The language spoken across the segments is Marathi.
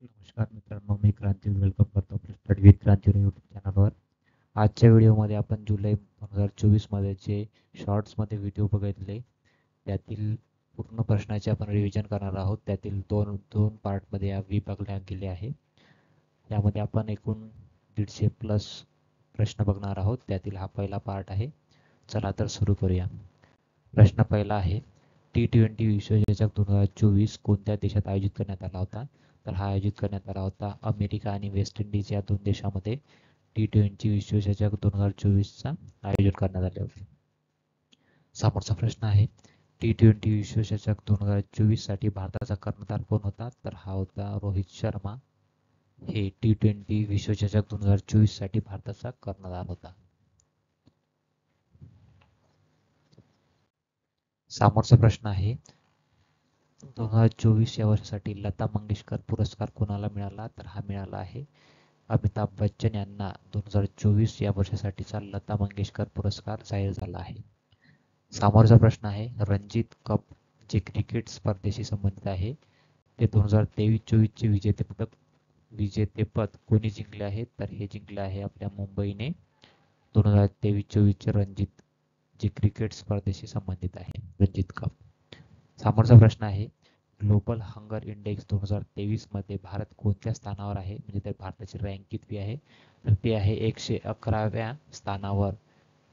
नमस्कार मित्रांनो, मी क्रांती वेलकम करतो आपल्या स्टडी विथ क्रांती यूट्यूब चॅनलवर. आजच्या व्हिडिओमध्ये आपण जुलै 2024 मध्ये जे शॉर्ट्समध्ये व्हिडिओ बघितले त्यातील पूर्ण प्रश्नाचे आपण रिव्हिजन करणार आहोत. त्यातील दोन दोन पार्टमध्ये या विभागले गेले आहे. यामध्ये आपण एकूण 150 प्लस प्रश्न बघणार आहोत. त्यातील हा पहिला पार्ट आहे. चला तर सुरू करूया. प्रश्न पहिला आहे, T20 विश्वचषक 2024 कोणत्या देशात आयोजित करण्यात आला होता? तर हा आयोजित करण्यात आला होता अमेरिका आणि वेस्ट इंडिज या दोन देशामध्ये T20 विश्वचषक 2024चा आयोजन करण्यात आले होते. समोरचा प्रश्न आहे, T20 विश्वचषक 2024 साठी भारताचा कर्णधार कोण होता? तर हा होता रोहित शर्मा. हे T20 विश्वचषक 2024 साठी भारताचा कर्णधार होता. समोरचा प्रश्न आहे, 2024 या वर्षासाठी लता मंगेशकर पुरस्कार कोणाला मिळाला? तर हा मिळाला आहे अमिताभ बच्चन यांना 2024 या वर्षासाठीचा लता मंगेशकर पुरस्कार जाहीर झाला आहे. समोरचा प्रश्न आहे, रणजीत कप जे क्रिकेट स्पर्धेशी संबंधित आहे ते 2023-24 चे विजेतेपद कोणी जिंकले आहे? तर हे जिंकले आहे आपल्या मुंबईने 2023-24 चे रणजीत जे क्रिकेट स्पर्धेशी संबंधित आहे रणजीत कप. समोरचा प्रश्न आहे, ग्लोबल हंगर इंडेक्स 2023 मध्ये भारत कोणत्या स्थानावर आहे? म्हणजे तर भारताची रँक किती आहे? तर ते आहे 111व्या स्थानावर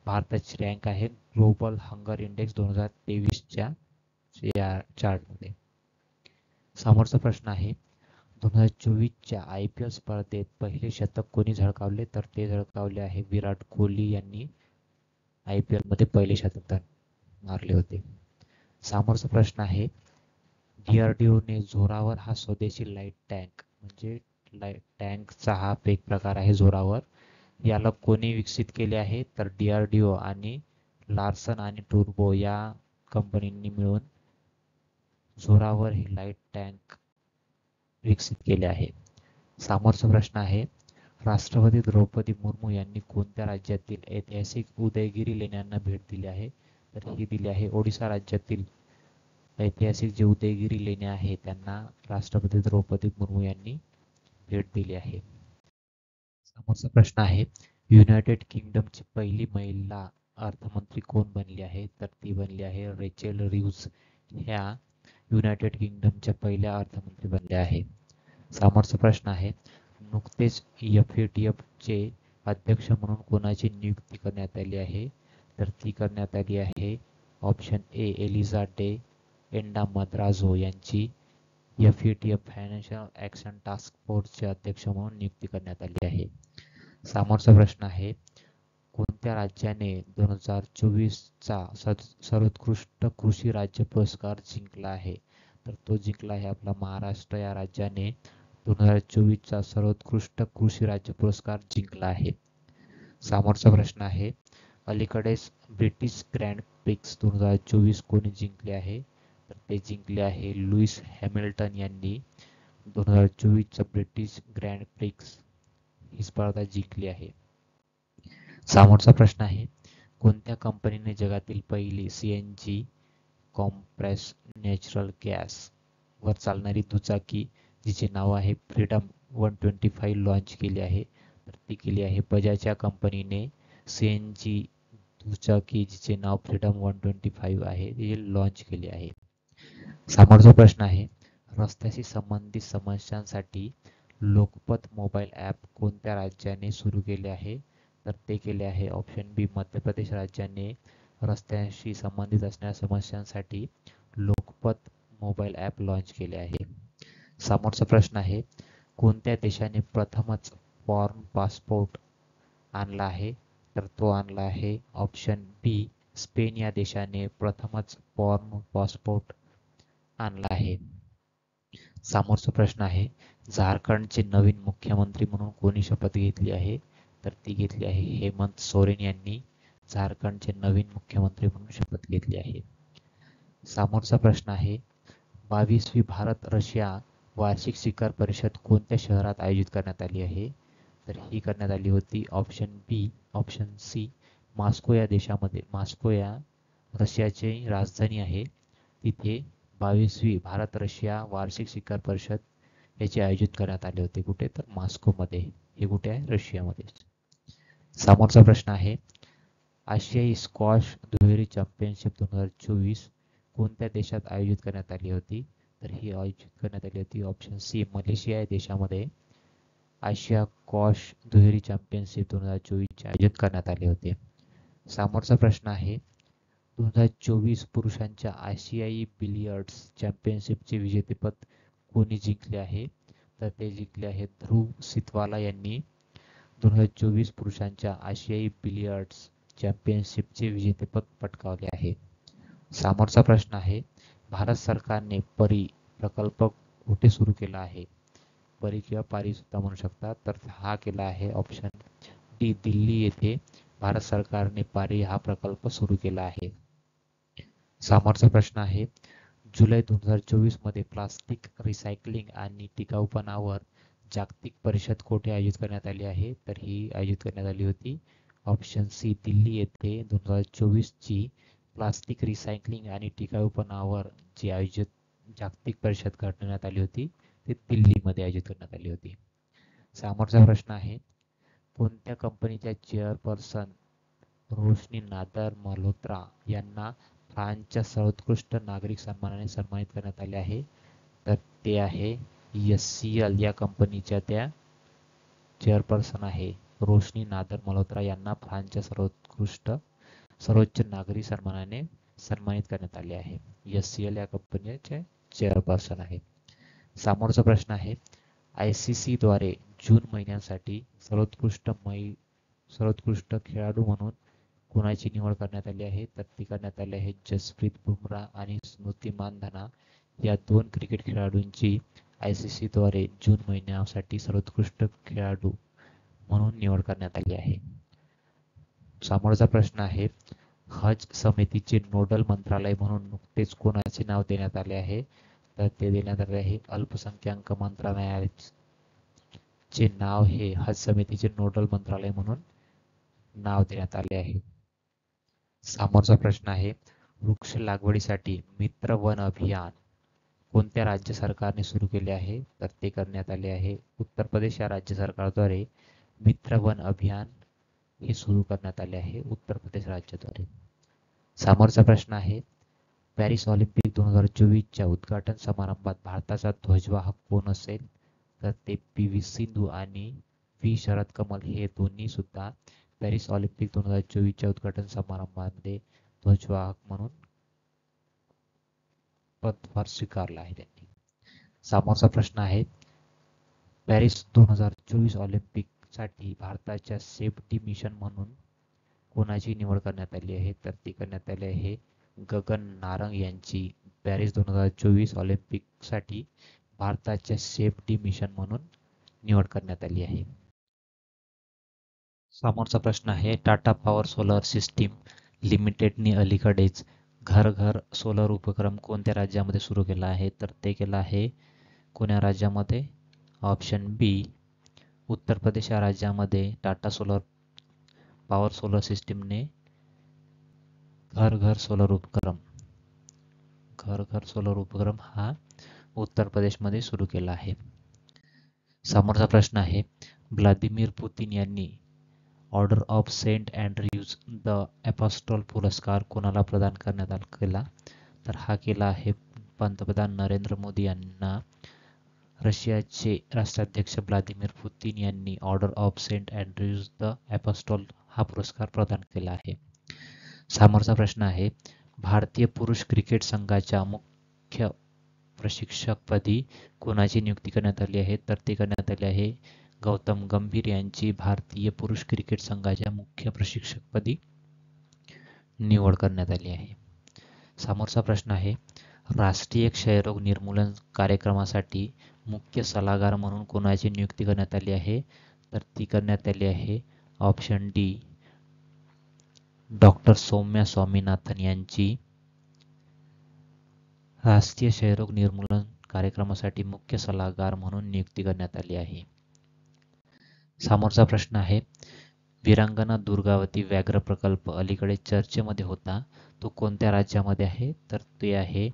भारताची रँक आहे ग्लोबल हंगर इंडेक्स 2023च्या या चार्टमध्ये. समोरचा प्रश्न आहे, 2024च्या IPL स्पर्धेत पहिले शतक कोणी झळकावले? तर ते झळकावले आहे विराट कोहली यांनी IPL मध्ये पहिले शतक मारले होते. समोरचा प्रश्न आहे, DRDOने झोरावर हा स्वदेशी लाईट टँक म्हणजे लाईट टँकचा हा एक प्रकार आहे झोरावर, याला कोणी विकसित केले आहे? तर DRDO आणि लार्सन आणि टुर्बो या कंपनींनी मिळून झोरावर हे लाईट टँक विकसित केले आहे. समोरचा प्रश्न आहे, राष्ट्रपती द्रौपदी मुर्मू यांनी कोणत्या राज्यातील ऐतिहासिक उदयगिरी लेण्यांना भेट दिली आहे? तर ही दिली आहे ओडिसा राज्यातील ऐतिहासिक जे उदयगिरी लेणे आहे त्यांना राष्ट्रपती द्रौपदी मुर्मू यांनी भेट दिली आहे. समोरचा प्रश्न आहे, युनायटेड किंगडमची पहिली महिला अर्थमंत्री कोण बनली आहे? तर ती बनली आहे रेचेल रिव्ज. ह्या युनायटेड किंगडमच्या पहिल्या अर्थमंत्री बनल्या आहे. समोरचा प्रश्न आहे, नुकतेच FATF चे अध्यक्ष म्हणून कोणाची नियुक्ती करण्यात आली आहे? तर ती करण्यात आली आहे ऑप्शन ए एलिझा डे एंडामद्राझो यांची FATF फायनान्शियल ॲक्शन टास्क फोर्सचे अध्यक्ष म्हणून नियुक्ती करण्यात आली आहे. समोरचा प्रश्न आहे, कोणत्या राज्याने 2024चा सर्वोत्कृष्ट कृषी राज्य पुरस्कार जिंकला आहे? तर तो जिंकला आहे आपला महाराष्ट्र या राज्याने 2024चा सर्वोत्कृष्ट कृषी राज्य पुरस्कार जिंकला आहे. समोरचा प्रश्न आहे, अलीकडेच ब्रिटिश ग्रँड प्रिक्स 2024 कोणी जिंकले आहे? तर ते जिंकले आहे लुईस हॅमिल्टन यांनी 2024चा ब्रिटिश ग्रँड प्रिक्स ही स्पर्धा जिंकली आहे. समोरचा प्रश्न आहे, कोणत्या कंपनीने जगातील पहिली CNG कॉम्प्रेस नॅचरल गॅस वर चालणारी दुचाकी जिचे नाव आहे फ्रीडम 125 लॉन्च केली आहे? तर ती केली आहे बजाज या कंपनीने CNG दुचाकी जिचे नाव फ्रीडम 125 आहे ती लॉन्च केली आहे. समोरचा प्रश्न आहे, रस्त्याशी संबंधित समस्यांसाठी लोकपथ मोबाईल ॲप कोणत्या राज्याने सुरू केले आहे? तर ते केले आहे ऑप्शन बी मध्य प्रदेश राज्याने रस्त्याशी संबंधित असणाऱ्या समस्यांसाठी लोकपथ मोबाईल ॲप लॉन्च केले आहे. समोरचा प्रश्न आहे, कोणत्या देशाने प्रथमच फॉर्म पासपोर्ट आणला आहे? तर तो आणला आहे ऑप्शन बी स्पेन या देशाने प्रथमच फॉर्म पासपोर्ट आणला आहे. समोरचा प्रश्न आहे, झारखंडचे नवीन मुख्यमंत्री म्हणून कोणी शपथ घेतली आहे? तर ती घेतली आहे हेमंत सोरेन यांनी झारखंडचे नवीन मुख्यमंत्री म्हणून शपथ घेतली आहे. समोरचा प्रश्न आहे, 22वी भारत रशिया वार्षिक शिखर परिषद कोणत्या शहरात आयोजित करण्यात आली आहे? तर ही करण्यात आली होती ऑप्शन सी मॉस्को या देशामध्ये. मॉस्को या रशियाची राजधानी आहे. तिथे 22वी भारत रशिया वार्षिक शिखर परिषद याचे आयोजित करण्यात आले होते. कुठे? तर मॉस्कोमध्ये. हे कुठे आहे? रशियामध्ये. समोरचा प्रश्न आहे, आशियाई स्क्वॉश दुहेरी चॅम्पियनशिप 2024 कोणत्या देशात आयोजित करण्यात आली होती? तर ही आयोजित करण्यात आली होती ऑप्शन सी मलेशिया या देशामध्ये आशिया स्क्वॉश दुहेरी चॅम्पियनशिप 2024 आयोजित करण्यात आले होते. समोरचा प्रश्न आहे, 2024 पुरुषांच्या आशियाई बिलियर्ड्स चॅम्पियनशिपचे विजेतेपद कोणी जिंकले आहे? तर ते जिंकले आहेत ध्रुव सितवाला यांनी 2024 पुरुषांच्या आशियाई बिलियर्ड्स चॅम्पियनशिपचे विजेतेपद पटकावले आहे. समोरचा प्रश्न आहे, भारत सरकारने परी प्रकल्प कुठे सुरू केला आहे? परी किंवा पारी सुद्धा म्हणू शकतात. तर हा केला आहे ऑप्शन डी दिल्ली येथे भारत सरकारने पारी हा प्रकल्प सुरू केला आहे. समोरचा प्रश्न आहे, जुलै 2024 मध्ये प्लास्टिक रिसायकलिंग आणि टिकाऊपणावर जागतिक परिषद कोठे आयोजित करण्यात आली आहे? तर ही आयोजित करण्यात आली होती ऑप्शन सी दिल्ली येथे 2024 ची प्लास्टिक रिसायकलिंग आणि टिकाऊपणावर जी आयोजित जागतिक परिषद करण्यात आली होती ती दिल्लीमध्ये आयोजित करण्यात आली होती. समोरचा प्रश्न आहे, कोणत्या कंपनीच्या चेअरपर्सन रोशनी नादर मल्होत्रा यांना फ्रान्सच्या सर्वोत्कृष्ट नागरिक सन्मानाने सन्मानित करण्यात आले आहे? तर ते आहे HCL या कंपनीच्या त्या चेअरपर्सन आहे. रोशनी नादर मल्होत्रा यांना फ्रान्सच्या सर्वोच्च नागरी सन्मानाने सन्मानित करण्यात आले आहे. HCL या कंपनीचे चेअरपर्सन आहे. समोरचा प्रश्न आहे, ICC द्वारे जून महिन्यासाठी सर्वोत्कृष्ट खेळाडू म्हणून कोणाची निवड करण्यात आली आहे? तर ती करण्यात आली आहे जसप्रीत बुमराह आणि स्मृती मानधना या 2 क्रिकेट खेळाडूंची ICC द्वारे जून महिन्यासाठी सर्वोत्कृष्ट खेळाडू म्हणून निवड करण्यात आली आहे. समोरचा प्रश्न आहे, हज समितीचे नोडल मंत्रालय म्हणून नुकतेच कोणाचे नाव देण्यात आले आहे? तर ते देण्यात आले आहे अल्पसंख्याक मंत्रालयाचे नाव हे हज समितीचे नोडल मंत्रालय म्हणून नाव देण्यात आले आहे. समोरचा प्रश्न आहे, वृक्ष लागवडीसाठी मित्र वन अभियान कोणत्या राज्य सरकारने सुरू केले आहे? तर ते करण्यात आले आहे उत्तर प्रदेश या राज्य सरकारद्वारे मित्र वन अभियान हे सुरू करण्यात आले आहे उत्तर प्रदेश राज्याद्वारे. समोरचा प्रश्न आहे, पॅरिस ऑलिम्पिक 2024च्या उद्घाटन समारंभात भारताचा ध्वजवाहक कोण असेल? तर ते PV सिंधू आणि V शरद कमल हे दोन्ही सुद्धा पॅरिस ऑलिम्पिक 2024च्या उद्घाटन समारंभामध्ये ध्वजवाहक म्हणून पदभार स्वीकारला आहे त्यांनी. समोरचा प्रश्न आहे, पॅरिस 2024 ऑलिम्पिक साठी भारताच्या सेफ्टी मिशन म्हणून कोणाची निवड करण्यात आली आहे? तर ती करण्यात आली आहे गगन नारंग यांची पॅरिस 2024 ऑलिम्पिक साठी भारताच्या सेफ्टी मिशन म्हणून निवड करण्यात आली आहे. समोरचा प्रश्न आहे, टाटा पॉवर सोलर सिस्टीम लिमिटेडने अलीकडेच घर घर सोलर उपक्रम कोणत्या राज्यामध्ये सुरू केला आहे? तर ते केला आहे कोण्या राज्यामध्ये? ऑप्शन बी उत्तर प्रदेश या राज्यामध्ये टाटा पॉवर सोलर सिस्टीमने घर घर सोलर उपक्रम हा उत्तर प्रदेशमध्ये सुरू केला आहे. समोरचा प्रश्न आहे, व्लादिमीर पुतिन यांनी order of saint Andrews the apostle पुरस्कार कोणाला प्रदान करण्यात केला? तर हा केला आहे पंतप्रधान नरेंद्र मोदी यांना रशियाचे राष्ट्राध्यक्ष व्लादिमीर पुतिन यांनी order of saint Andrews the apostle हा पुरस्कार प्रदान केला आहे. समोरचा प्रश्न आहे, भारतीय पुरुष क्रिकेट संघाच्या मुख्य प्रशिक्षकपदी कोणाची नियुक्ती करण्यात आली आहे? तर ते करण्यात आले आहे गौतम गंभीर यांची भारतीय पुरुष क्रिकेट संघाच्या मुख्य प्रशिक्षकपदी निवड करण्यात आली आहे. समोरचा प्रश्न आहे, राष्ट्रीय क्षयरोग निर्मूलन कार्यक्रमासाठी मुख्य सल्लागार म्हणून कोणाची नियुक्ती करण्यात आली आहे? तर ती करण्यात आली आहे option D doctor Soumya Swaminathan यांची राष्ट्रीय क्षयरोग निर्मूलन कार्यक्रमासाठी मुख्य सल्लागार म्हणून नियुक्ती करण्यात आली आहे. समोरचा प्रश्न आहे, वीरांगना दुर्गावती व्याघ्र प्रकल्प अलीकडे चर्चेमध्ये होता तो कोणत्या राज्यामध्ये आहे? तर ते आहे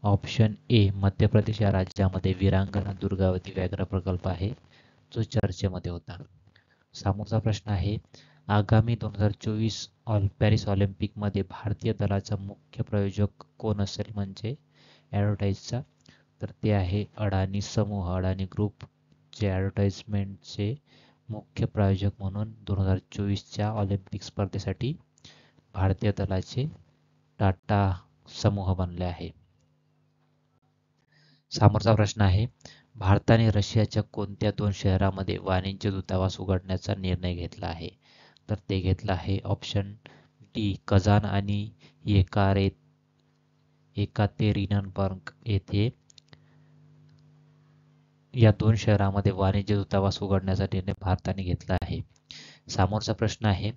ऑप्शन ए मध्य प्रदेश या राज्यामध्ये वीरांगना दुर्गावती व्याघ्र प्रकल्प आहे, जो चर्चेमध्ये होता. समोरचा प्रश्न आहे, आगामी 2024 पॅरिस ऑलिम्पिकमध्ये भारतीय दलाचा मुख्य प्रायोजक कोण असेल, म्हणजे ॲडव्हर्टाईजचा. तर ते आहे अडानी समूह, अडानी ग्रुप, जे ॲडव्हर्टाइजमेंटचे मुख्य प्रायोजक म्हणून 2024च्या ऑलिम्पिक स्पर्धेसाठी भारतीय दलाचे टाटा समूह बनले आहे. समोरचा प्रश्न आहे, भारताने रशियाच्या कोणत्या 2 शहरामध्ये वाणिज्य दूतावास उघडण्याचा निर्णय घेतला आहे? तर ते घेतला आहे ऑप्शन डी कझान आणि येकातेरिनबर्ग येथे. या 2 शहरामध्ये वाणिज्य दूतावास उघडण्याचा निर्णय भारताने घेतला आहे. समोरचा प्रश्न आहे,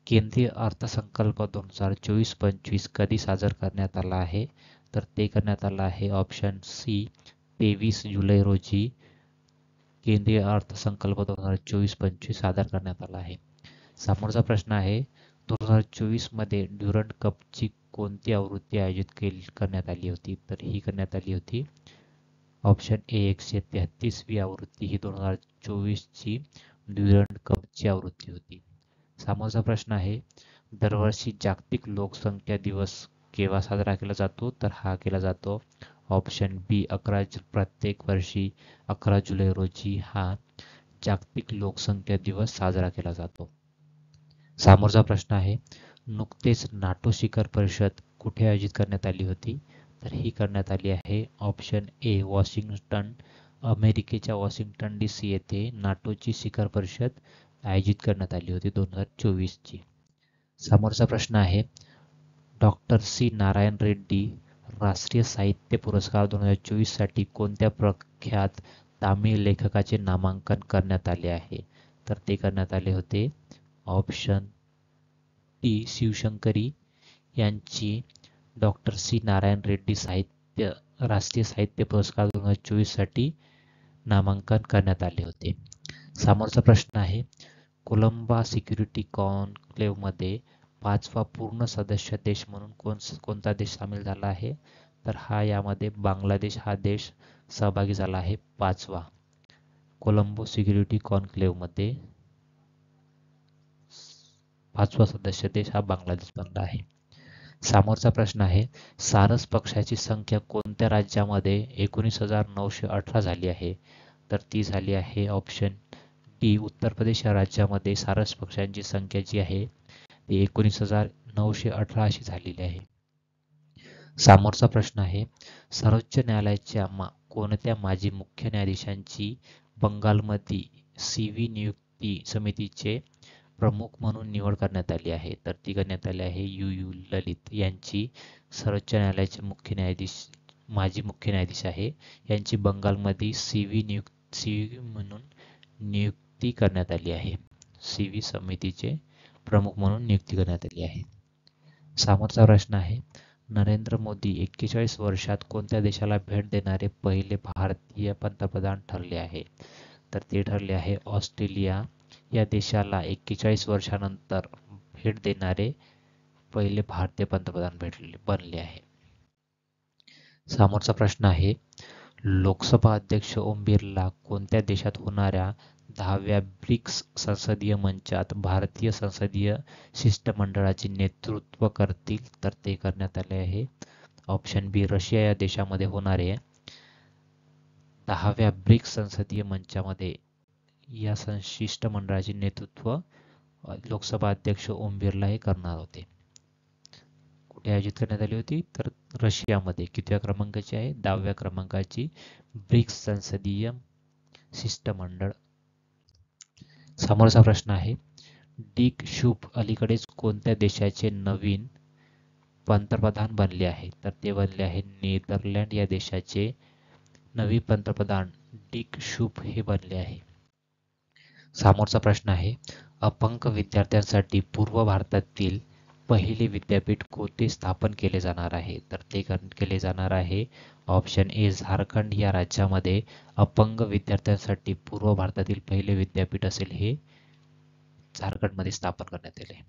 केंद्रीय अर्थसंकल्प 2024-25 कधी सादर करण्यात आला आहे? तर ते करण्यात आलं आहे ऑप्शन सी 23 जुलै रोजी केंद्रीय अर्थसंकल्प 2024-25 सादर करण्यात आला आहे. समोरचा प्रश्न आहे, 2024 मध्ये ड्युरंड कपची कोणती आवृत्ती आयोजित करण्यात आली होती? तर ही करण्यात आली होती ऑप्शन ए 133वी आवृत्ती ही 2024ची ड्युरंड कपची आवृत्ती होती. समोरचा प्रश्न आहे, दरवर्षी जागतिक लोकसंख्या दिवस केव्हा साजरा केला जातो? तर हा केला जातो ऑप्शन बी प्रत्येक वर्षी 11 जुलै रोजी हा जागतिक लोकसंख्या दिवस साजरा केला जातो. समोरचा प्रश्न आहे, नुकतेच नाटो शिखर परिषद कुठे आयोजित करण्यात आली होती? तर ही करण्यात आली आहे ऑप्शन ए वॉशिंग्टन, अमेरिकेच्या वॉशिंग्टन DC येथे नाटोची शिखर परिषद आयोजित करण्यात आली होती 2024ची. समोरचा प्रश्न आहे, डॉक्टर सी नारायण रेड्डी राष्ट्रीय साहित्य पुरस्कार 2024 साठी कोणत्या प्रख्यात तामिळ लेखकाचे नामांकन करण्यात आले आहे? तर ते करण्यात आले होते ऑप्शन डी शिवशंकरी यांची डॉक्टर सी नारायण रेड्डी राष्ट्रीय साहित्य पुरस्कार 2024 साठी नामांकन करण्यात आले होते. समोरचा प्रश्न आहे, कोलंबा सिक्युरिटी कॉन्क्लेव्हमध्ये 5वा पूर्ण सदस्य देश म्हणून कोणता देश सामील झाला आहे? तर यामध्ये बांगलादेश हा देश सहभागी झाला आहे 5वा. कोलंबो सिक्युरिटी कॉन्क्लेव्हमध्ये 5वा सदस्य देश हा बांगलादेश बनला आहे. समोरचा प्रश्न आहे, सारस पक्ष्याची संख्या कोणत्या राज्यामध्ये 19,918 झाली आहे? तर ती झाली आहे ऑप्शन डी उत्तर प्रदेश या राज्यामध्ये सारस पक्ष्यांची संख्या जी आहे ती 19,918 अशी झालेली आहे. समोरचा प्रश्न आहे, सर्वोच्च न्यायालयाच्या कोणत्या माजी मुख्य न्यायाधीशांची बंगालमध्ये CV नियुक्ती समितीचे प्रमुख म्हणून निवड करण्यात आली आहे? तर ती करण्यात आली आहे UU ललित यांची. सर्वोच्च न्यायालयाचे माजी मुख्य न्यायाधीश आहे, यांची बंगालमध्ये CV म्हणून नियुक्ती करण्यात आली आहे. CV समितीचे प्रमुख म्हणून नियुक्ती करण्यात आली आहे. समोरचा प्रश्न आहे, नरेंद्र मोदी 41 वर्षात कोणत्या देशाला भेट देणारे पहिले भारतीय पंतप्रधान ठरले आहे? तर ते ठरले आहे ऑस्ट्रेलिया या देशाला 41 वर्षानंतर भेट देणारे पहिले भारतीय पंतप्रधान बनले आहे. समोरचा प्रश्न आहे, लोकसभा अध्यक्ष ओम बिर्ला कोणत्या देशात होणाऱ्या 10व्या ब्रिक्स संसदीय मंचात भारतीय संसदीय शिष्टमंडळाचे नेतृत्व करतील? तर ते करण्यात आले आहे ऑप्शन बी रशिया या देशामध्ये होणारे 10व्या ब्रिक्स संसदीय मंचामध्ये या शिष्टमंडळाचे नेतृत्व लोकसभा अध्यक्ष ओम बिर्ला हे करणार होते. कुठे आयोजित करण्यात आली होती? तर रशियामध्ये. कितव्या क्रमांकाची आहे? 10व्या क्रमांकाची ब्रिक्स संसदीय शिष्टमंडळ. समोरचा प्रश्न आहे, डिक शूफ अलीकडेच कोणत्या देशाचे नवीन पंतप्रधान बनले आहे? तर ते बनले आहे नेदरलँड या देशाचे नवीन पंतप्रधान डिक शूफ हे बनले आहे. समोरचा प्रश्न आहे, अपंग विद्यार्थ्यांसाठी पूर्व भारतातील पहिले विद्यापीठ कोठे स्थापन केले जाणार आहे? तर ते केले जाणार आहे ऑप्शन ए झारखंड या राज्यामध्ये अपंग विद्यार्थ्यांसाठी पूर्व भारतातील पहिले विद्यापीठ असेल हे झारखंडमध्ये स्थापन करण्यात आले.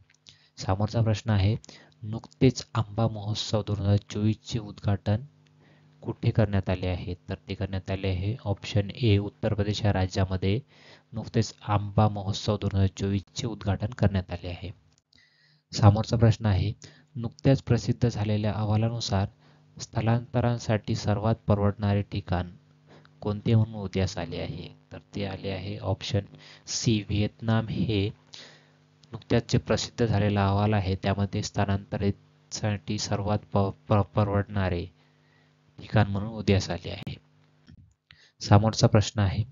समोरचा प्रश्न आहे, नुकतेच आंबा महोत्सव 2024 चे उद्घाटन कुठे करण्यात आले आहे? तर ते करण्यात आले आहे ऑप्शन ए उत्तर प्रदेश या राज्यामध्ये नुकतेच आंबा महोत्सव 2024चे उद्घाटन करण्यात आले आहे. समोरचा प्रश्न आहे नुकत्याच प्रसिद्ध झालेल्या अहवालानुसार स्थलांतरासाठी सर्वात परवडणारे ठिकाण कोणते म्हणून उदयास आले आहे? तर ते आले आहे ऑप्शन सी व्हिएतनाम हे नुकत्याच जे प्रसिद्ध झालेला अहवाल आहे त्यामध्ये स्थलांतरितसाठी सर्वात परवडणारे ठिकाण म्हणून उदयास आले आहे. समोरचा प्रश्न आहे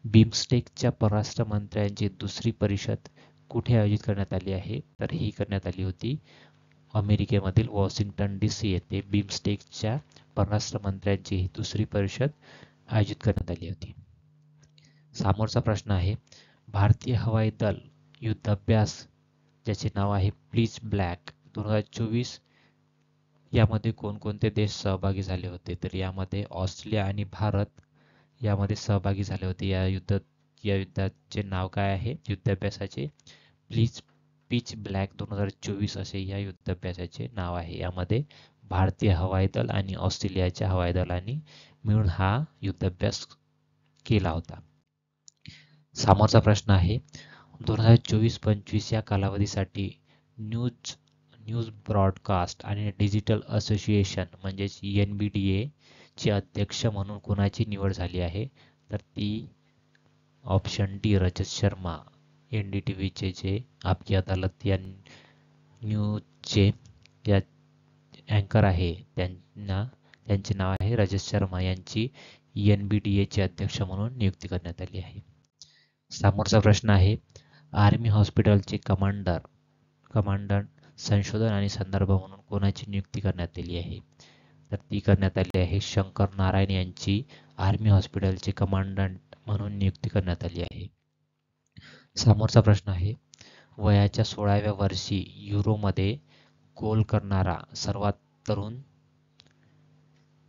बिमस्टेकच्या परराष्ट्र मंत्र्यांची दुसरी परिषद कुठे आयोजित करण्यात आली आहे? तर ही करण्यात आली होती अमेरिकेमधील वॉशिंग्टन DC येथे बिमस्टेकच्या परराष्ट्र मंत्र्यांची ही दुसरी परिषद आयोजित करण्यात आली होती. समोरचा प्रश्न आहे भारतीय हवाई दल युद्धाभ्यास ज्याचे नाव आहे ब्लीच ब्लॅक 2024 यामध्ये कोणकोणते देश सहभागी झाले होते? तर यामध्ये ऑस्ट्रेलिया आणि भारत यामध्ये सहभागी झाले होते. या युद्धाचे नाव काय आहे? युद्धाभ्यासाचे पीच ब्लॅक 2024 असे या युद्धाभ्यासाचे नाव आहे. यामध्ये भारतीय हवाई दल आणि ऑस्ट्रेलियाच्या हवाई दलांनी मिळून हा युद्धाभ्यास केला होता. समोरचा प्रश्न आहे 2024-25 या कालावधीसाठी न्यूज ब्रॉडकास्ट आणि डिजिटल असोसिएशन म्हणजेच NBDA चे अध्यक्ष म्हणून कोणाची निवड झाली आहे? तर ती ऑप्शन डी रजत शर्मा NDTVचे जे आपकी अदालत या न्यूजचे या अँकर आहे त्यांचे नाव आहे रजत शर्मा यांची NBDA चे अध्यक्ष म्हणून नियुक्ती करण्यात आली आहे. समोरचा प्रश्न आहे आर्मी हॉस्पिटलचे कमांडंट संशोधन आणि संदर्भ म्हणून कोणाची नियुक्ती करण्यात आली आहे? तर ती करण्यात आली आहे शंकर नारायण यांची आर्मी हॉस्पिटलचे कमांडंट म्हणून नियुक्ती करण्यात आली आहे. समोरचा प्रश्न आहे वयाच्या 16व्या वर्षी युरोमध्ये गोल करणारा सर्वात तरुण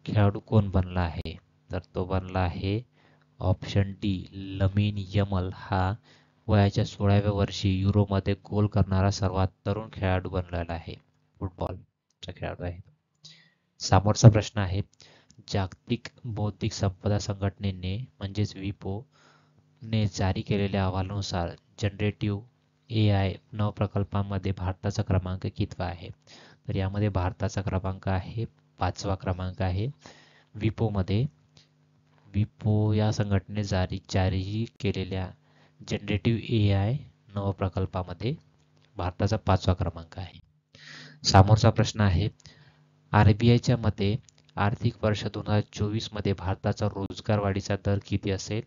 खेळाडू कोण बनला आहे? तर तो बनला आहे ऑप्शन डी लमीन यमल हा वयाच्या 16व्या वर्षी युरोमध्ये गोल करणारा सर्वात तरुण खेळाडू बनलेला आहे. फुटबॉलचा खेळाडू आहे. समोरचा प्रश्न आहे जागतिक बौद्धिक संपदा संघटनेने म्हणजेच विपो ने जारी केलेल्या अहवालानुसार जनरेटिव्ह AI नवप्रकल्पांमध्ये भारताचा क्रमांक कितवा आहे? तर यामध्ये भारताचा क्रमांक आहे 5वा क्रमांक आहे. विपो या संघटनेने जारी केलेल्या जनरेटिव्ह AI नवप्रकल्पामध्ये भारताचा 5वा क्रमांक आहे. समोरचा प्रश्न आहे RBIच्या मते आर्थिक वर्ष 2024 मध्ये भारताचा रोजगार वाढीचा दर किती असेल?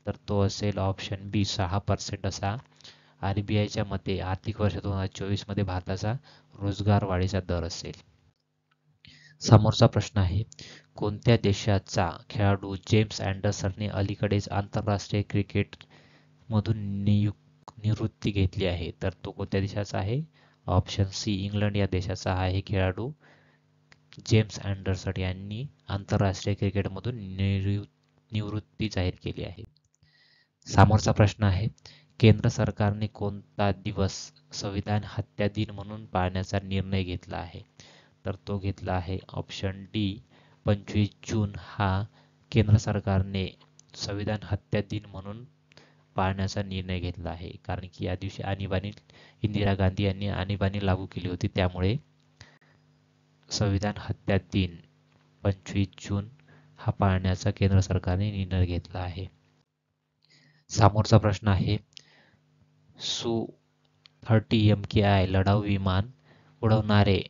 तर तो असेल ऑप्शन बी 6% असा RBIच्या मते आर्थिक वर्ष 2024 मध्ये भारताचा रोजगार वाढीचा दर असेल. समोरचा प्रश्न आहे कोणत्या देशाचा खेळाडू जेम्स अँडरसनने अलीकडेच आंतरराष्ट्रीय क्रिकेट मधून निवृत्ती घेतली आहे? तर तो कोणत्या देशाचा आहे? ऑप्शन सी इंग्लंड या देशाचा आहे खेळाडू जेम्स अँडरसन यांनी आंतरराष्ट्रीय क्रिकेटमधून निवृत्ती जाहीर केली आहे. समोरचा प्रश्न आहे केंद्र सरकारने कोणता दिवस संविधान हत्या दिन म्हणून पाळण्याचा निर्णय घेतला आहे? तर तो घेतला आहे ऑप्शन डी 25 जून हा केंद्र सरकारने संविधान हत्या दिन म्हणून पाळण्याचा निर्णय घेतला आहे. कारण की या दिवशी इंदिरा गांधी यांनी आणीबाणी लागू केली होती. त्यामुळे संविधान हत्या दिन 25 जून हा पाळण्याचा केंद्र सरकारने निर्णय घेतला आहे. समोरचा प्रश्न आहे Su-30 MKI लढाऊ विमान उडवणारे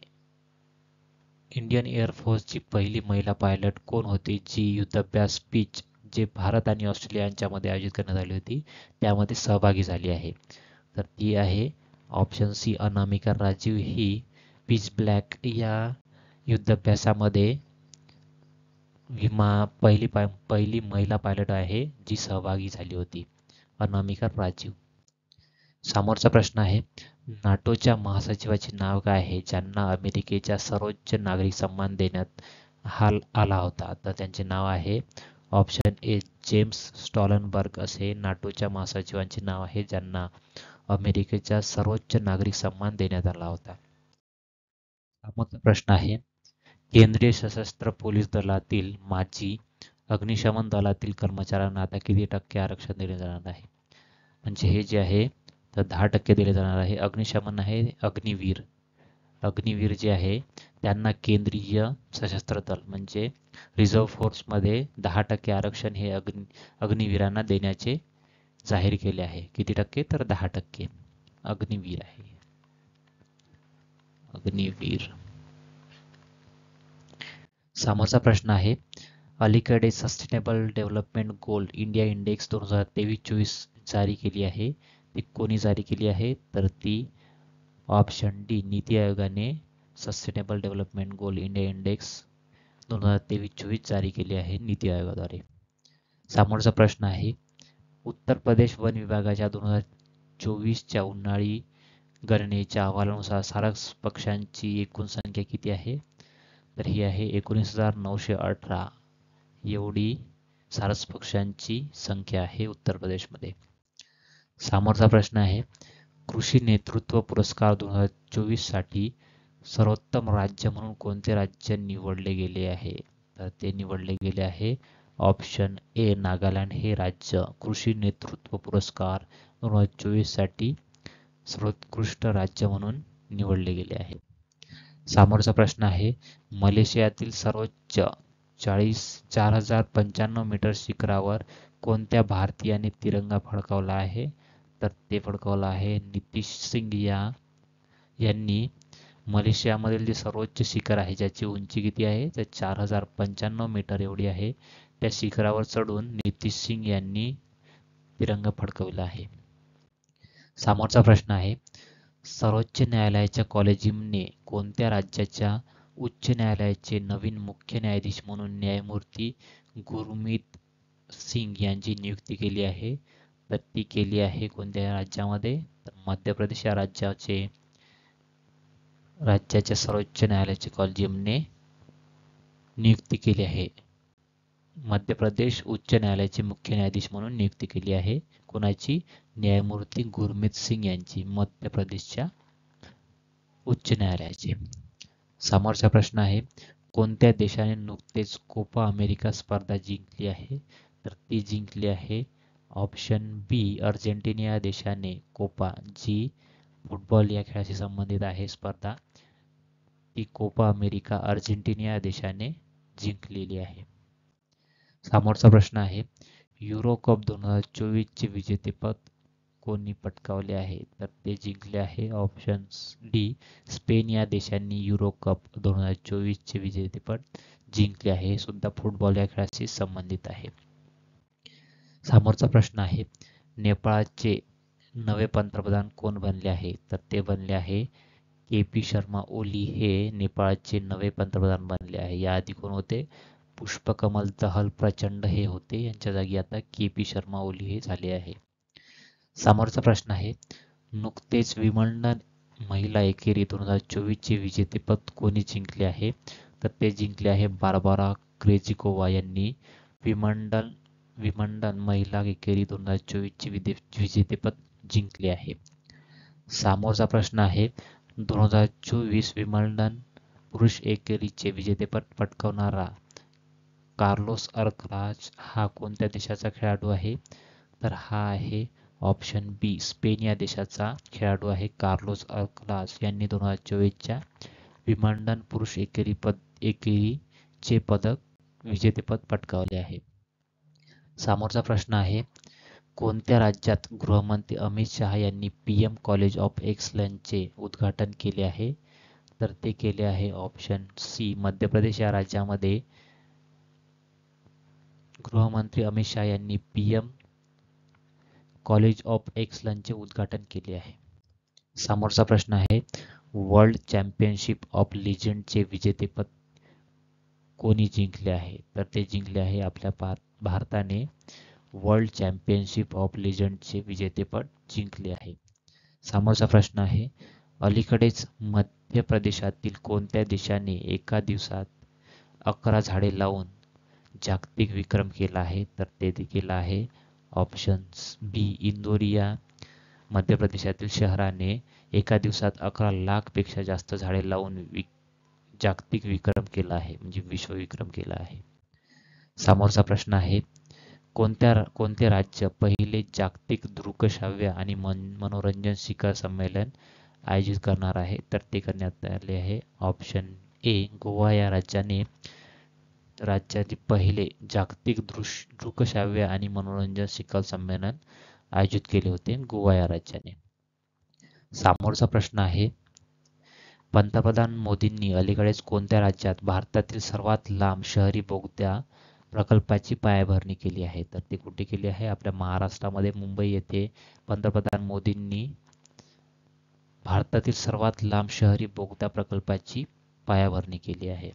इंडियन एअरफोर्सची पहिली महिला पायलट कोण होती जी युद्धाभ्यास पीच जे भारत आणि ऑस्ट्रेलिया यांच्यामध्ये आयोजित करण्यात आली होती त्यामध्ये सहभागी झाली आहे? तर ती आहे ऑप्शन सी अनामिका राजीव ही पीच ब्लॅक या युद्धाभ्यासामध्ये पहिली महिला पायलट आहे जी सहभागी झाली होती, अनामिका राजीव. समोरचा प्रश्न आहे नाटोच्या महासचिवाचे नाव काय आहे ज्यांना अमेरिकेचा सर्वोच्च नागरी सन्मान देण्यात आला होता? तर त्यांचे नाव आहे ऑप्शन ए जेम्स स्टॉलनबर्ग असे नाटोच्या महासचिवांचे नाव आहे ज्यांना अमेरिकेचा सर्वोच्च नागरिक सन्मान देण्यात आला होता. समोरचा प्रश्न आहे केंद्रीय सशस्त्र पोलीस दलातील माजी अग्निशमन दलातील कर्मचाऱ्यांना आता किती टक्के आरक्षण दिले जाणार आहे? म्हणजे हे जे आहे तर 10% दिले जाणार आहे. अग्निशमन आहे अग्निवीर. अग्निवीर जे आहे त्यांना केंद्रीय सशस्त्र दल म्हणजे रिझर्व्ह फोर्समध्ये 10% आरक्षण हे अग्निवीरांना देण्याचे जाहीर केले आहे. किती टक्के? तर 10% अग्निवीर आहे. अग्निवीर. समोरचा प्रश्न आहे, अलीकडे सस्टेनेबल डेव्हलपमेंट गोल इंडिया इंडेक्स 2023-24 जारी केली आहे. ती कोणी जारी केली आहे? तर ती ऑप्शन डी, नीती आयोगाने सस्टेनेबल डेव्हलपमेंट गोल इंडिया इंडेक्स 2023-24 जारी केली आहे नीती आयोगाद्वारे. समोरचा प्रश्न आहे, उत्तर प्रदेश वन विभागाच्या 2024च्या उन्हाळी गणनेच्या अहवालानुसार सारस पक्ष्यांची एकूण संख्या किती आहे? तर ही आहे 19,918 एवढी सारस पक्ष्यांची संख्या आहे उत्तर प्रदेशमध्ये. समोरचा प्रश्न आहे, कृषी नेतृत्व पुरस्कार 2024 साठी सर्वोत्तम राज्य म्हणून कोणते राज्य निवडले गेले आहे? तर ते निवडले गेले आहे ऑप्शन ए, नागालँड हे राज्य कृषी नेतृत्व पुरस्कार 2024 साठी सर्वोत्कृष्ट राज्य म्हणून निवडले गेले आहे. समोरचा प्रश्न आहे, मलेशियातील सर्वोच्च 4,095 मीटर शिखरावर कोणत्या भारतीयाने तिरंगा फडकावला आहे? तर ते फडकावला आहे नितीश सिंग यांनी. मलेशियामधील जे सर्वोच्च शिखर आहे ज्याची उंची किती आहे तर 4,095 मीटर एवढी आहे, त्या शिखरावर चढून नितीश सिंग यांनी तिरंगा फडकवला आहे. समोरचा प्रश्न आहे, सर्वोच्च न्यायालयाच्या कॉलेजियमने कोणत्या राज्याच्या उच्च न्यायालयाचे नवीन मुख्य न्यायाधीश म्हणून न्यायमूर्ती गुरमीत सिंग यांची नियुक्ती केली आहे? तर ती केली आहे कोणत्या राज्यामध्ये? तर मध्य प्रदेश या राज्याच्या सर्वोच्च न्यायालयाचे कॉलेजियमने नियुक्ती केली आहे. मध्य प्रदेश उच्च न्यायालयाचे मुख्य न्यायाधीश म्हणून नियुक्ती केली आहे. कोणाची? न्यायमूर्ती गुरमीत सिंग यांची, मध्य प्रदेशच्या उच्च न्यायालयाचे. समोरचा प्रश्न आहे, कोणत्या देशाने नुकतेच कोपा अमेरिका स्पर्धा जिंकली आहे? तर ती जिंकली आहे ऑप्शन बी, अर्जेंटिना या देशाने कोपा, जी फुटबॉल या खेळाशी संबंधित आहे स्पर्धा, ती कोपा अमेरिका अर्जेंटिना या देशाने जिंकलेली आहे. समोरचा प्रश्न आहे, युरो कप 2024 चे विजेतेपद कोणी पटकावले आहे? तर ते जिंकले आहे ऑप्शन डी, स्पेन या देशांनी युरो कप 2024 चे विजेतेपद जिंकले आहे. हे सुद्धा फुटबॉल या खेळाशी संबंधित आहे. समोरचा प्रश्न आहे, नेपाळचे नवे पंतप्रधान कोण बनले आहे? तर ते बनले आहे के.पी. शर्मा ओली हे नेपाळचे नवे पंतप्रधान बनले आहे. याआधी कोण होते? पुष्पकमल दहल प्रचंड हे होते. यांच्या जागी आता के.पी. शर्मा ओली हे झाले आहे. समोरचा प्रश्न आहे, नुकतेच विम्बल्डन महिला एकेरी 2024 चे विजेतेपद कोणी जिंकले आहे? तर ते जिंकले आहे बार्बरा क्रेजिकोवा यांनी विम्बल्डन महिला एकेरी 2024 चे विजेतेपद जिंकले आहे. समोरचा प्रश्न आहे, 2024 विम्बल्डन पुरुष एकेरीचे विजेतेपद पटकावणारा कार्लोस अल्कराज हा कोणत्या देशाचा खेळाडू आहे? तर हा आहे ऑप्शन बी, स्पेन या देशाचा खेळाडू आहे कार्लोस अल्कराज यांनी 2024च्या विम्बल्डन पुरुष एकेरीचे विजेतेपद पटकावले आहे. समोरचा प्रश्न आहे, कोणत्या राज्यात गृहमंत्री अमित शहा यांनी पीएम कॉलेज ऑफ एक्सलन्सचे उद्घाटन केले आहे? तर ते केले आहे ऑप्शन सी, मध्य प्रदेश या राज्यामध्ये गृहमंत्री अमित शहा यांनी पीएम कॉलेज ऑफ एक्सलन्सचे उद्घाटन केले आहे. समोरचा प्रश्न आहे, वर्ल्ड चॅम्पियनशिप ऑफ लिजेंडचे विजेतेपद कोणी जिंकले आहे? तर ते जिंकले आहे आपल्या भारताने वर्ल्ड चॅम्पियनशिप ऑफ लिजेंडचे विजेतेपद जिंकले आहे. समोरचा प्रश्न आहे, अलीकडेच मध्य प्रदेशातील कोणत्या देशाने एका दिवसात 11 झाडे लावून जागतिक विक्रम केला आहे? तर ते केला आहे ऑप्शन बी, इंदोर या मध्य प्रदेशातील शहराने एका दिवसात 11 लाख पेक्षा जास्त झाडे लावून जागतिक विक्रम केला आहे, म्हणजे विश्व विक्रम केला आहे. समोरचा प्रश्न आहे, कोणते राज्य पहिले जागतिक दृकश्राव्य आणि मनोरंजन शिखर संमेलन आयोजित करणार आहे? तर ते करण्यात आले आहे ऑप्शन ए, गोवा या राज्याचे पहिले जागतिक दृकश्राव्य आणि मनोरंजन शिखर संमेलन आयोजित केले होते गोवा या राज्याने. समोरचा प्रश्न आहे, पंतप्रधान मोदींनी अलीकडेच कोणत्या राज्यात भारतातील सर्वात लांब शहरी बोगद्या प्रकल्पाची पायाभरणी केली आहे? तर ते कुठे केली आहे? आपल्या महाराष्ट्रामध्ये मुंबई येथे पंतप्रधान मोदींनी भारतातील सर्वात लांब शहरी बोगदा प्रकल्पाची पायाभरणी केली आहे.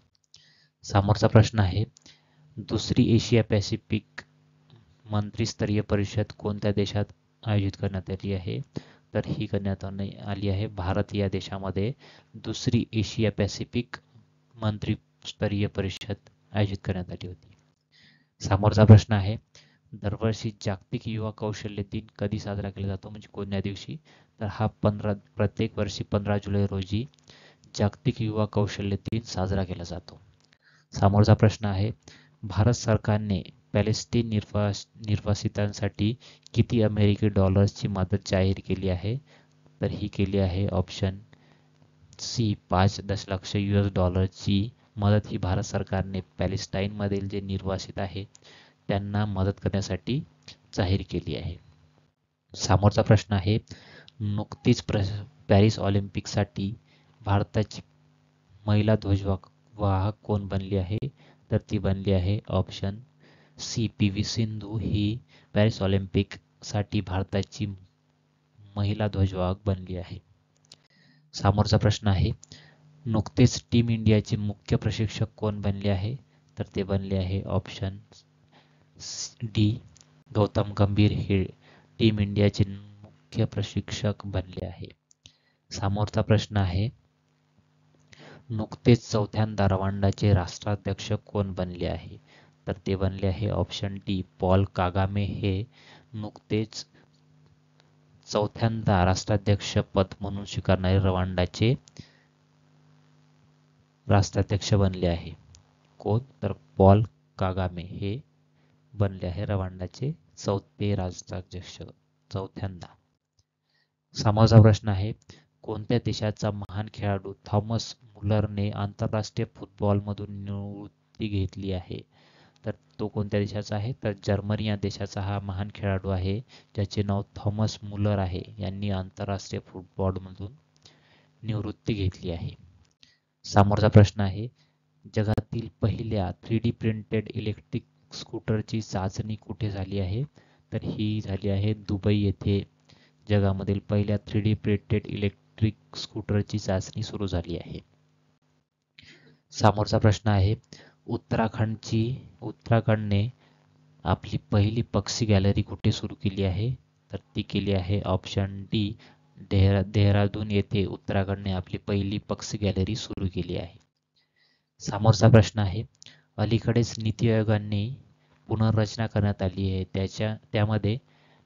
समोरचा प्रश्न आहे, दुसरी एशिया पॅसिफिक मंत्रिस्तरीय परिषद कोणत्या देशात आयोजित करण्यात आली आहे? तर ही करण्यात आली आहे भारत या देशामध्ये दुसरी एशिया पॅसिफिक मंत्रिस्तरीय परिषद आयोजित करण्यात आली होती. समोरचा प्रश्न आहे, दरवर्षी जागतिक युवा कौशल्य दिन कधी साजरा केला जातो, म्हणजे कोणत्या दिवशी? तर हा प्रत्येक वर्षी 15 जुलै रोजी जागतिक युवा कौशल्य दिन साजरा केला जातो. समोरचा प्रश्न आहे, भारत सरकारने पॅलेस्टीन निर्वासितांसाठी किती अमेरिकी डॉलर्सची मदत जाहीर केली आहे? तर ही केली आहे ऑप्शन सी, 5 दशलक्ष US डॉलरची मदत ही भारत सरकारने पॅलेस्टाईनमधील जे निर्वासित आहे त्यांना मदत करण्यासाठी जाहीर केली आहे. समोरचा प्रश्न आहे, नुकतीच पॅरिस ऑलिम्पिकसाठी भारताची महिला ध्वजवाहक कोण बनली आहे? तर ती बनली आहे ऑप्शन सी, PV सिंधू ही पॅरिस ऑलिम्पिक साठी भारताची महिला ध्वजवाहक बनली आहे. समोरचा प्रश्न आहे, नुकतेच टीम इंडियाचे मुख्य प्रशिक्षक कोण बनले आहे? तर ते बनले आहे ऑप्शन डी, गौतम गंभीर हे टीम इंडियाचे मुख्य प्रशिक्षक बनले आहे. समोरचा प्रश्न आहे, नुकतेच चौथ्यांदा रवांडाचे राष्ट्राध्यक्ष कोण बनले आहे? तर ते बनले आहे ऑप्शन डी, पॉल कागामे हे नुकतेच चौथ्यांदा राष्ट्राध्यक्ष पद म्हणून स्वीकारणारे रवांडाचे राष्ट्राध्यक्ष बनले आहे. कोण? तर पॉल कागामे हे बनले आहे रवांडाचे चौथे राष्ट्राध्यक्ष चौथ्यांदा. समोरचा प्रश्न आहे, कोणत्या देशाचा महान खेळाडू थॉमस मुलरने आंतरराष्ट्रीय फुटबॉलमधून निवृत्ती घेतली आहे? तर तो कोणत्या देशाचा आहे? तर जर्मनी या देशाचा हा महान खेळाडू आहे ज्याचे नाव थॉमस मुलर आहे. यांनी आंतरराष्ट्रीय फुटबॉलमधून निवृत्ती घेतली आहे. समोरचा प्रश्न आहे, जगातील पहिल्या 3D प्रिंटेड इलेक्ट्रिक स्कूटरची चाचणी कुठे झाली आहे? तर ही झाली आहे दुबई येथे. जगामधील पहिल्या 3D प्रिंटेड इलेक्ट्रिक स्कूटरची चाचणी सुरू झाली आहे. समोरचा प्रश्न आहे, उत्तराखंडने आपली पहिली पक्षी गॅलरी कुठे सुरू केली आहे? तर ती केली आहे ऑप्शन डी, देहरादून येथे उत्तराखंडने आपली पहिली पक्षी गॅलरी सुरू केली आहे. समोरचा प्रश्न आहे, अलीकडेच नीती आयोगाने पुनर्रचना करण्यात आली आहे, त्यामध्ये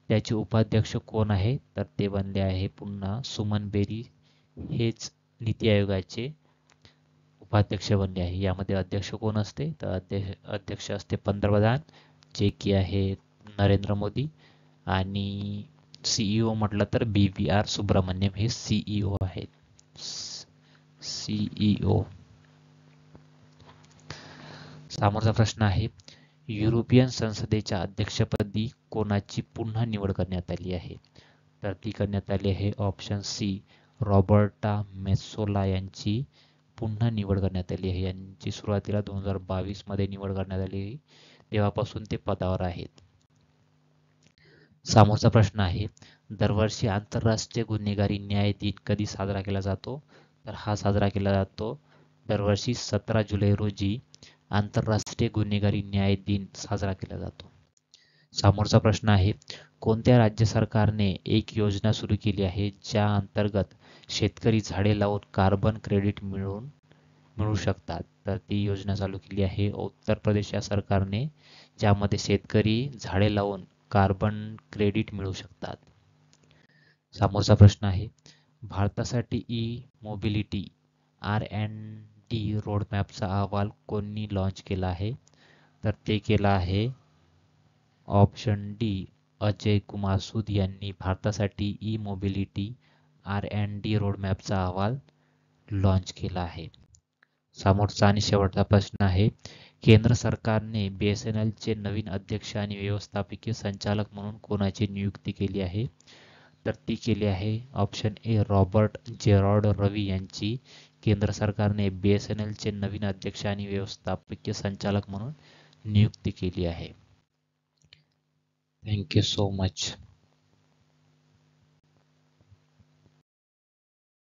त्याचे उपाध्यक्ष कोण आहे? तर ते बनले आहे पुन्हा सुमन बेरी हेच नीती आयोगाचे उपाध्यक्ष बनले आहे. यामध्ये अध्यक्ष कोण असते? तर अध्यक्ष असते पंतप्रधान, जे की आहे नरेंद्र मोदी, आणि CEO म्हटलं तर BVR सुब्रमण्यम हे CEO आहेत. CEO. समोरचा प्रश्न आहे, युरोपियन संसदेच्या अध्यक्षपदी कोणाची पुन्हा निवड करण्यात आली आहे? तर ती करण्यात आली आहे ऑप्शन सी, रॉबर्टा मेत्सोला यांची पुन्हा निवड करण्यात आली आहे. यांची सुरुवातीला 2022 मध्ये निवड करण्यात आली, तेव्हापासून ते पदावर आहेत. समोरचा प्रश्न आहे, दरवर्षी आंतरराष्ट्रीय गुन्हेगारी न्याय दिन कधी साजरा केला जातो? तर हा साजरा केला जातो दरवर्षी 17 जुलै रोजी आंतरराष्ट्रीय गुन्हेगारी न्याय दिन साजरा केला जातो. समोरचा प्रश्न आहे, कोणत्या राज्य सरकारने एक योजना सुरू केली आहे ज्या अंतर्गत शेतकरी झाडे लावून कार्बन क्रेडिट मिळू शकतात? तर ती योजना चालू केली आहे उत्तर प्रदेश या सरकारने, ज्यामध्ये शेतकरी झाडे लावून कार्बन क्रेडिट मिळू शकतात. समोरचा प्रश्न आहे, भारतासाठी ई मोबिलिटी R&D डी रोडमॅपचा अहवाल कोणी लॉन्च केला आहे? तर ते केला आहे ऑप्शन डी अजय कुमार सूद यांनी भारतासाठी ई मोबिलिटी R&D रोडमॅपचा अहवाल लॉन्च केला आहे. समोरचा आणि शेवटचा प्रश्न आहे, केंद्र सरकारने BSNLचे नवीन अध्यक्ष आणि व्यवस्थापकीय संचालक म्हणून कोणाची नियुक्ती केली आहे? तर ती केली आहे ऑप्शन ए रॉबर्ट जेरॉर्ड रवी यांची. केंद्र सरकारने BSNLचे नवीन अध्यक्ष आणि व्यवस्थापकीय संचालक म्हणून नियुक्ती केली आहे. Thank you so much.